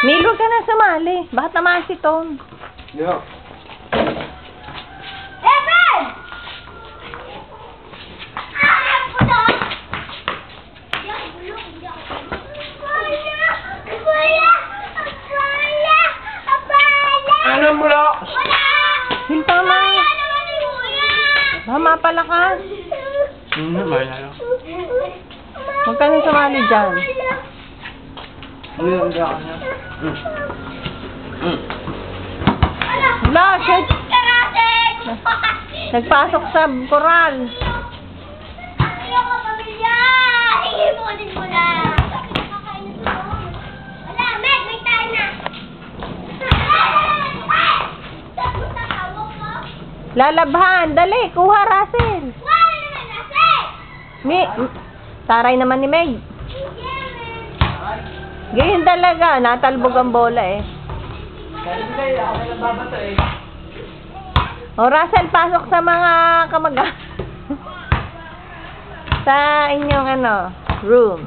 Milo ka na sumali. Bakit naman si Tom? Yeah. Ano mo lang? Hilpa ma. Baka mapalakas. Malala. Huwag ka na sumali dyan. Ano ka na? Wala, shit. Nagpasok sa koral. Ayoko, pamilya! Iimunin mo na! Wala, Meg! May tayo na! Lalabhan. Dali, kuha, Russell. Wala naman nasi! Taray naman ni Meg. Ganyan talaga. Natalbog ang bola eh. O, Russell, pasok sa mga kamaga. Sa inyong room.